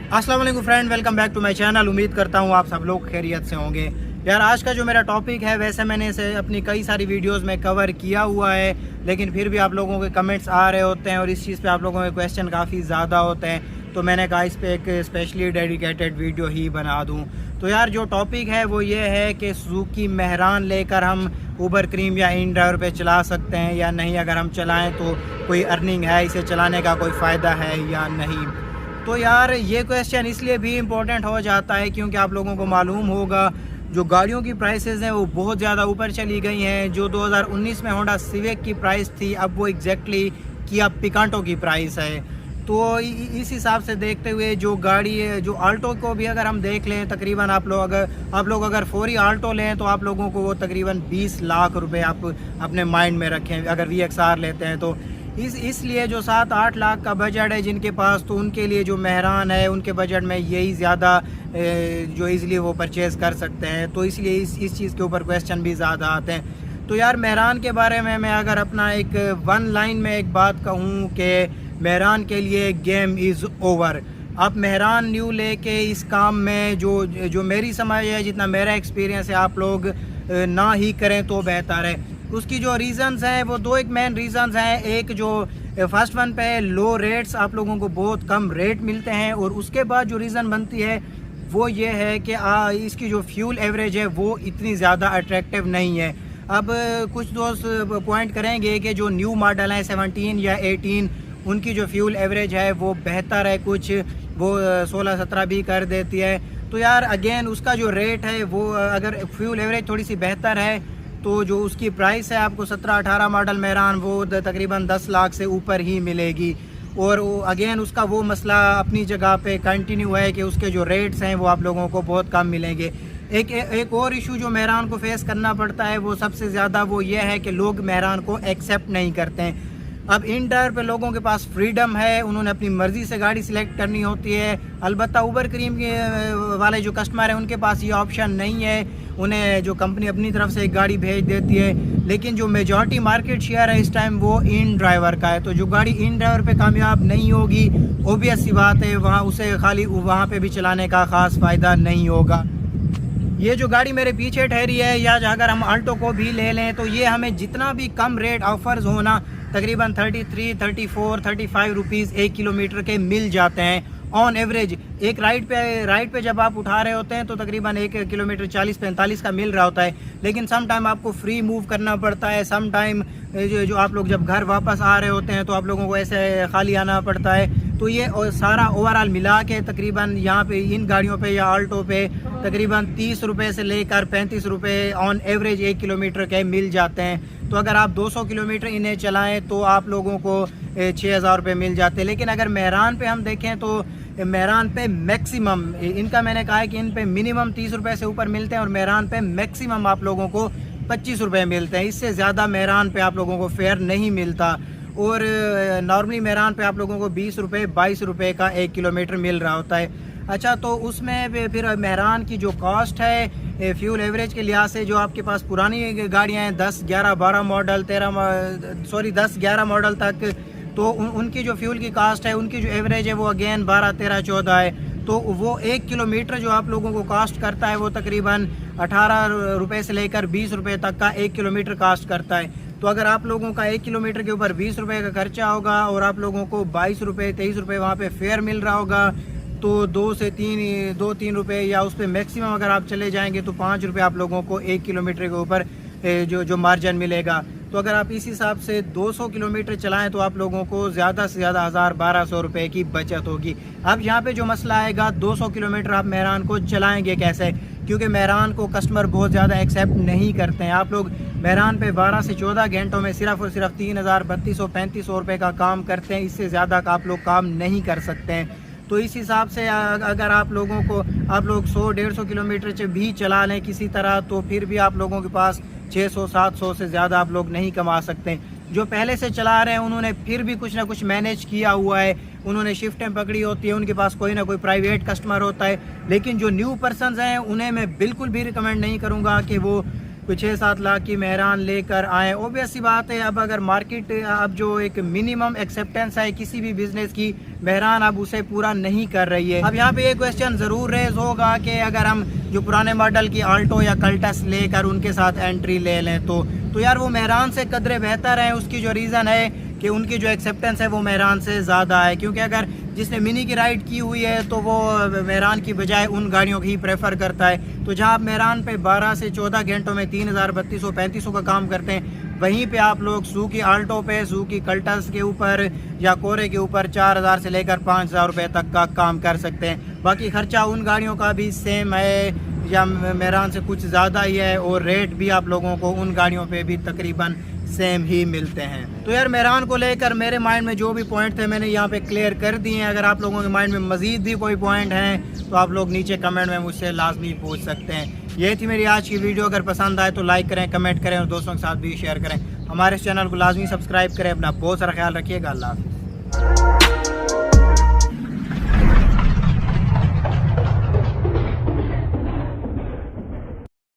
अस्सलाम वालेकुम friend, welcome back to my channel. उम्मीद करता हूँ आप सब लोग खैरियत से होंगे। यार आज का जो मेरा टॉपिक है, वैसे मैंने इसे अपनी कई सारी वीडियोस में कवर किया हुआ है, लेकिन फिर भी आप लोगों के कमेंट्स आ रहे होते हैं और इस चीज़ पे आप लोगों के क्वेश्चन काफ़ी ज़्यादा होते हैं, तो मैंने कहा इस पे एक स्पेशली डेडिकेटेड वीडियो ही बना दूँ। तो यार जो टॉपिक है वो ये है कि सुजुकी मेहरान लेकर हम उबर क्रीम या इन ड्राइवर पे चला सकते हैं या नहीं, अगर हम चलाएँ तो कोई अर्निंग है, इसे चलाने का कोई फ़ायदा है या नहीं। तो यार ये क्वेश्चन इसलिए भी इम्पोर्टेंट हो जाता है क्योंकि आप लोगों को मालूम होगा जो गाड़ियों की प्राइसेस हैं वो बहुत ज़्यादा ऊपर चली गई हैं। जो 2019 में होंडा सिविक की प्राइस थी, अब वो एग्जैक्टली किया पिकांटो की प्राइस है। तो इस हिसाब से देखते हुए जो गाड़ी है, जो आल्टो को भी अगर हम देख लें, तकरीबन आप लोग अगर 4 आल्टो लें तो आप लोगों को वो तकरीबन 20 लाख रुपए आप अपने माइंड में रखें। अगर VXR लेते हैं तो इसलिए जो 7-8 लाख का बजट है जिनके पास, तो उनके लिए जो मेहरान है उनके बजट में यही ज़्यादा जो इज़िली वो परचेज़ कर सकते हैं। तो इसलिए इस चीज़ के ऊपर क्वेश्चन भी ज़्यादा आते हैं। तो यार मेहरान के बारे में मैं अगर अपना एक वन लाइन में एक बात कहूँ कि मेहरान के लिए गेम इज़ ओवर। आप मेहरान न्यू लेके इस काम में जो मेरी समझ है, जितना मेरा एक्सपीरियंस है, आप लोग ना ही करें तो बेहतर है। उसकी जो रीज़न्स हैं वो दो एक मेन रीज़न्स हैं। एक जो फर्स्ट वन पे लो रेट्स, आप लोगों को बहुत कम रेट मिलते हैं, और उसके बाद जो रीज़न बनती है वो ये है कि इसकी जो फ्यूल एवरेज है वो इतनी ज़्यादा अट्रैक्टिव नहीं है। अब कुछ दोस्त पॉइंट करेंगे कि जो न्यू मॉडल है 17 या 18, उनकी जो फ्यूल एवरेज है वो बेहतर है, कुछ वो 16-17 भी कर देती है। तो यार अगेन उसका जो रेट है वो, अगर फ्यूल एवरेज थोड़ी सी बेहतर है तो जो उसकी प्राइस है आपको 17-18 मॉडल मेहरान वो तकरीबन 10 लाख से ऊपर ही मिलेगी। और अगेन उसका वो मसला अपनी जगह पे कंटिन्यू है कि उसके जो रेट्स हैं वो आप लोगों को बहुत कम मिलेंगे। एक और इशू जो मेहरान को फेस करना पड़ता है वो सबसे ज़्यादा वो ये है कि लोग मेहरान को एक्सेप्ट नहीं करते हैं। अब इन ड्राइवर पे लोगों के पास फ्रीडम है, उन्होंने अपनी मर्ज़ी से गाड़ी सिलेक्ट करनी होती है। अलबत्ता उबर क्रीम के वाले जो कस्टमर हैं उनके पास ये ऑप्शन नहीं है, उन्हें जो कंपनी अपनी तरफ से एक गाड़ी भेज देती है। लेकिन जो मेजॉरिटी मार्केट शेयर है इस टाइम वो इन ड्राइवर का है। तो जो गाड़ी इन ड्राइवर पे कामयाब नहीं होगी, ऑब्वियस सी बात है वहाँ उसे खाली वहाँ पे भी चलाने का ख़ास फ़ायदा नहीं होगा। ये जो गाड़ी मेरे पीछे ठहरी है, या अगर हम आल्टो को भी ले लें, तो ये हमें जितना भी कम रेट ऑफर्स होना, तकरीबन 33, 34, 35 रुपीज़ 1 किलोमीटर के मिल जाते हैं ऑन एवरेज। एक राइड पे जब आप उठा रहे होते हैं तो तकरीबन 1 किलोमीटर 40-45 का मिल रहा होता है, लेकिन सम टाइम आपको फ्री मूव करना पड़ता है। सम टाइम जो आप लोग जब घर वापस आ रहे होते हैं तो आप लोगों को ऐसे खाली आना पड़ता है। तो ये सारा ओवरऑल मिला के तकरीबन यहाँ पे इन गाड़ियों पे या आल्टो पे तकरीबन 30 रुपये से लेकर 35 रुपये ऑन एवरेज 1 किलोमीटर के मिल जाते हैं। तो अगर आप 200 किलोमीटर इन्हें चलाएं तो आप लोगों को 6,000 रुपये मिल जाते हैं। लेकिन अगर मेहरान पे हम देखें तो मेहरान पे मैक्सिमम, इनका मैंने कहा है कि इन पे मिनिमम 30 रुपये से ऊपर मिलते हैं और मेहरान पे मैक्सिमम आप लोगों को 25 रुपये मिलते हैं। इससे ज़्यादा मेहरान पे आप लोगों को फेयर नहीं मिलता। और नॉर्मली मेहरान पे आप लोगों को 20 रुपये 22 रुपये का 1 किलोमीटर मिल रहा होता है। अच्छा, तो उसमें फिर मेहरान की जो कॉस्ट है फ्यूल एवरेज के लिहाज से, जो आपके पास पुरानी गाड़ियाँ हैं 10, 11, 12 मॉडल 10-11 मॉडल तक, तो उनकी जो फ्यूल की कास्ट है, उनकी जो एवरेज है वो अगेन 12, 13, 14 है। तो वो 1 किलोमीटर जो आप लोगों को कास्ट करता है वो तकरीबन 18 रुपये से लेकर 20 रुपये तक का 1 किलोमीटर कास्ट करता है। तो अगर आप लोगों का 1 किलोमीटर के ऊपर 20 रुपये का खर्चा होगा और आप लोगों को 22 रुपये 23 रुपये वहाँ पे फेयर मिल रहा होगा, तो 2-3 रुपये, या उस पर मैक्सिमम अगर आप चले जाएंगे तो 5 रुपये आप लोगों को 1 किलोमीटर के ऊपर जो मार्जिन मिलेगा। तो अगर आप इस हिसाब से 200 किलोमीटर चलाएं तो आप लोगों को ज़्यादा से ज़्यादा 1,000-1,200 रुपये की बचत होगी। अब यहाँ पे जो मसला आएगा, 200 किलोमीटर आप मेहरान को चलाएंगे कैसे, क्योंकि मेहरान को कस्टमर बहुत ज़्यादा एक्सेप्ट नहीं करते हैं। आप लोग मेहरान पे 12 से 14 घंटों में सिर्फ और सिर्फ 3,000-3,200-3,500 रुपये का काम करते हैं। इससे ज़्यादा का आप लोग काम नहीं कर सकते हैं। तो इस हिसाब से अगर आप लोग 100-150 किलोमीटर भी चला लें किसी तरह, तो फिर भी आप लोगों के पास 600-700 से ज़्यादा आप लोग नहीं कमा सकते। जो पहले से चला रहे हैं उन्होंने फिर भी कुछ ना कुछ मैनेज किया हुआ है, उन्होंने शिफ्टें पकड़ी होती है, उनके पास कोई ना कोई प्राइवेट कस्टमर होता है। लेकिन जो न्यू पर्सनस हैं उन्हें मैं बिल्कुल भी रिकमेंड नहीं करूँगा कि वो कोई 6-7 लाख की मेहरान लेकर आए। ऑब्वियस सी बात है, अब अगर मार्केट अब जो एक मिनिमम एक्सेप्टेंस है किसी भी बिजनेस की, मेहरान अब उसे पूरा नहीं कर रही है। अब यहाँ पे ये क्वेश्चन ज़रूर रेज होगा कि अगर हम जो पुराने मॉडल की आल्टो या कल्टस लेकर उनके साथ एंट्री ले लें तो यार वो मेहरान से कदरे बेहतर है। उसकी जो रीज़न है कि उनकी जो एक्सेप्टेंस है वो मेहरान से ज़्यादा है, क्योंकि अगर जिसने मिनी की राइड की हुई है तो वो मेहरान की बजाय उन गाड़ियों की ही प्रेफर करता है। तो जहाँ आप मेहरान पे 12 से 14 घंटों में 3000, 3200, 3500 का काम करते हैं, वहीं पे आप लोग सुजुकी आल्टो पे, सुजुकी कल्टस के ऊपर या कोरे के ऊपर 4000 से लेकर 5000 रुपये तक का काम कर सकते हैं। बाकी खर्चा उन गाड़ियों का भी सेम है या मेहरान से कुछ ज़्यादा ही है, और रेट भी आप लोगों को उन गाड़ियों पे भी तकरीबन सेम ही मिलते हैं। तो यार मेहरान को लेकर मेरे माइंड में जो भी पॉइंट थे मैंने यहाँ पे क्लियर कर दिए हैं। अगर आप लोगों के माइंड में मज़ीद भी कोई पॉइंट हैं तो आप लोग नीचे कमेंट में मुझसे लाजमी पूछ सकते हैं। ये थी मेरी आज की वीडियो। अगर पसंद आए तो लाइक करें, कमेंट करें और दोस्तों के साथ भी शेयर करें। हमारे चैनल को लाजमी सब्सक्राइब करें। अपना बहुत सारा ख्याल रखिएगा। अल्लाह हाफ़िज़।